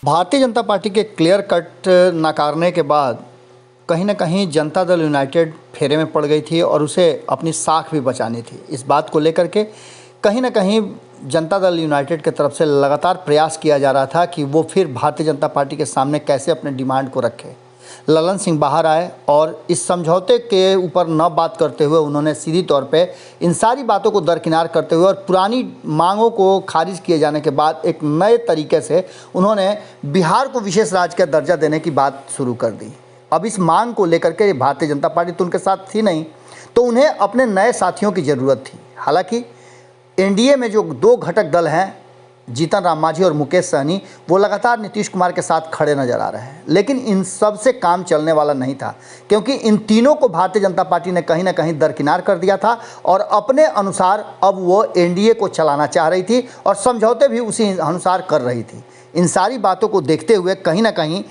Bharatiya Janata party के clear cut नकारने के बाद कहीं ना कहीं जनता दल यूनाइटेड फेरे में पड़ गई थी और उसे अपनी साख भी बचानी थी। इस बात को लेकर के कहीं ना कहीं जनता दल यूनाइटेड की तरफ से लगातार प्रयास किया जा रहा था कि वो फिर भारतीय जनता पार्टी के सामने कैसे अपने डिमांड को रखे। ललन सिंह बाहर आए और इस समझौते के ऊपर न बात करते हुए उन्होंने सीधी तौर पे इन सारी बातों को दरकिनार करते हुए और पुरानी मांगों को खारिज किए जाने के बाद एक नए तरीके से उन्होंने बिहार को विशेष राज्य का दर्जा देने की बात शुरू कर दी। अब इस मांग को लेकर के भारतीय जनता पार्टी तो उनके साथ थी नहीं, तो उन्हें अपने नए साथियों की ज़रूरत थी। हालांकि एनडीए में जो दो घटक दल हैं, जीतन राम मांझी और मुकेश सहनी, वो लगातार नीतीश कुमार के साथ खड़े नजर आ रहे हैं, लेकिन इन सब से काम चलने वाला नहीं था, क्योंकि इन तीनों को भारतीय जनता पार्टी ने कहीं ना कहीं दरकिनार कर दिया था और अपने अनुसार अब वो एनडीए को चलाना चाह रही थी और समझौते भी उसी अनुसार कर रही थी। इन सारी बातों को देखते हुए कहीं ना कहीं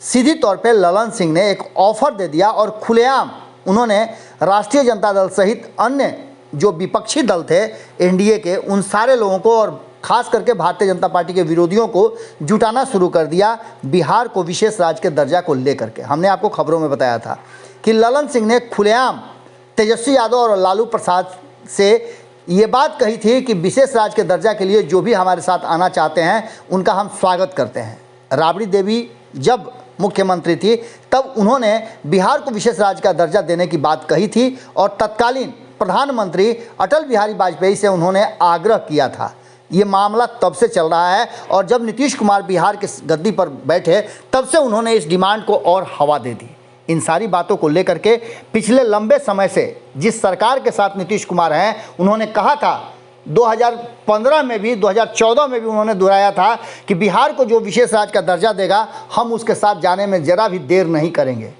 सीधी तौर पर ललन सिंह ने एक ऑफर दे दिया और खुलेआम उन्होंने राष्ट्रीय जनता दल सहित अन्य जो विपक्षी दल थे एनडीए के, उन सारे लोगों को और खास करके भारतीय जनता पार्टी के विरोधियों को जुटाना शुरू कर दिया बिहार को विशेष राज्य के दर्जा को लेकर के। हमने आपको खबरों में बताया था कि ललन सिंह ने खुलेआम तेजस्वी यादव और लालू प्रसाद से ये बात कही थी कि विशेष राज्य के दर्जा के लिए जो भी हमारे साथ आना चाहते हैं उनका हम स्वागत करते हैं। राबड़ी देवी जब मुख्यमंत्री थी तब उन्होंने बिहार को विशेष राज्य का दर्जा देने की बात कही थी और तत्कालीन प्रधानमंत्री अटल बिहारी वाजपेयी से उन्होंने आग्रह किया था। ये मामला तब से चल रहा है और जब नीतीश कुमार बिहार के गद्दी पर बैठे तब से उन्होंने इस डिमांड को और हवा दे दी। इन सारी बातों को लेकर के पिछले लंबे समय से जिस सरकार के साथ नीतीश कुमार हैं, उन्होंने कहा था 2015 में भी 2014 में भी उन्होंने दोहराया था कि बिहार को जो विशेष राज्य का दर्जा देगा हम उसके साथ जाने में ज़रा भी देर नहीं करेंगे।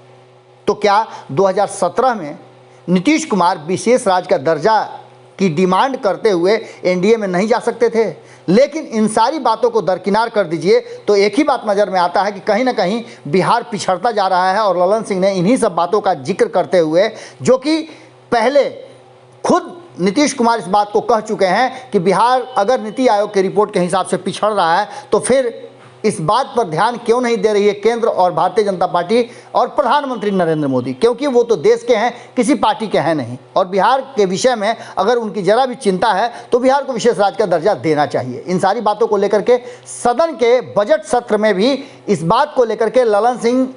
तो क्या 2017 में नीतीश कुमार विशेष राज्य का दर्जा की डिमांड करते हुए एनडीए में नहीं जा सकते थे? लेकिन इन सारी बातों को दरकिनार कर दीजिए तो एक ही बात नज़र में आता है कि कहीं ना कहीं बिहार पिछड़ता जा रहा है। और ललन सिंह ने इन्हीं सब बातों का जिक्र करते हुए, जो कि पहले खुद नीतीश कुमार इस बात को कह चुके हैं कि बिहार अगर नीति आयोग की रिपोर्ट के हिसाब से पिछड़ रहा है तो फिर इस बात पर ध्यान क्यों नहीं दे रही है केंद्र और भारतीय जनता पार्टी और प्रधानमंत्री नरेंद्र मोदी, क्योंकि वो तो देश के हैं, किसी पार्टी के हैं नहीं। और बिहार के विषय में अगर उनकी जरा भी चिंता है तो बिहार को विशेष राज्य का दर्जा देना चाहिए। इन सारी बातों को लेकर के सदन के बजट सत्र में भी इस बात को लेकर के ललन सिंह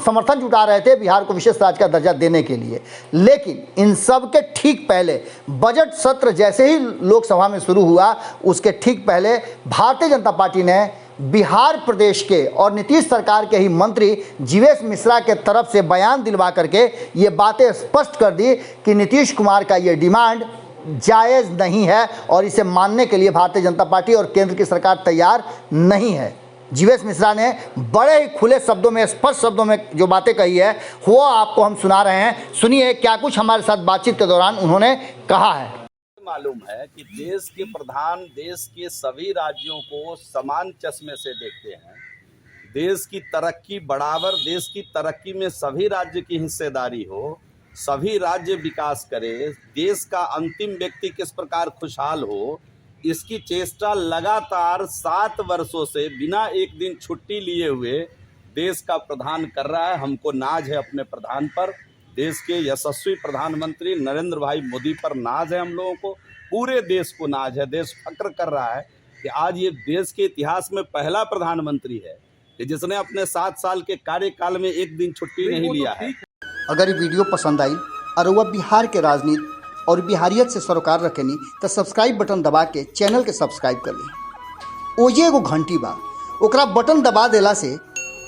समर्थन जुटा रहे थे बिहार को विशेष राज्य का दर्जा देने के लिए। लेकिन इन सब के ठीक पहले बजट सत्र जैसे ही लोकसभा में शुरू हुआ, उसके ठीक पहले भारतीय जनता पार्टी ने बिहार प्रदेश के और नीतीश सरकार के ही मंत्री जीवेश मिश्रा के तरफ से बयान दिलवा करके ये बातें स्पष्ट कर दी कि नीतीश कुमार का ये डिमांड जायज़ नहीं है और इसे मानने के लिए भारतीय जनता पार्टी और केंद्र की सरकार तैयार नहीं है। जीवेश मिश्रा ने बड़े ही खुले शब्दों में, स्पष्ट शब्दों में जो बातें कही है वो आपको हम सुना रहे हैं। सुनिए क्या कुछ हमारे साथ बातचीत के दौरान उन्होंने कहा है। मालूम है कि देश के प्रधान देश के सभी राज्यों को समान चश्मे से देखते हैं। देश की तरक्की बराबर, देश की तरक्की में सभी राज्य की हिस्सेदारी हो, सभी राज्य विकास करे, देश का अंतिम व्यक्ति किस प्रकार खुशहाल हो, इसकी चेष्टा लगातार 7 वर्षों से बिना एक दिन छुट्टी लिए हुए देश का प्रधान कर रहा है। हमको नाज है अपने प्रधान पर, देश के यशस्वी प्रधानमंत्री नरेंद्र भाई मोदी पर नाज है। हम लोगों को पूरे देश को नाज है। देश फक्र कर रहा है कि आज ये देश के इतिहास में पहला प्रधानमंत्री है कि जिसने अपने 7 साल के कार्यकाल में एक दिन छुट्टी नहीं लिया है। अगर ये वीडियो पसंद आई और वह बिहार के राजनीति और बिहारियत से सरोकार रखेनी तो सब्सक्राइब बटन दबा के चैनल के सब्सक्राइब कर ली। ओजे एगो घंटी बा, ओकरा बटन दबा देला से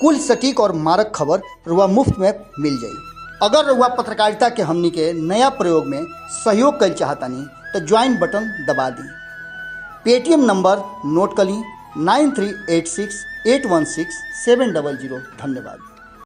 कुल सटीक और मारक खबर रुआ मुफ्त में मिल जाई। अगर रुआ पत्रकारिता के हमनी के नया प्रयोग में सहयोग कर चाहतानी तो ज्वाइन बटन दबा दी। पेटीएम नंबर नोट कर ली 9386816700। धन्यवाद।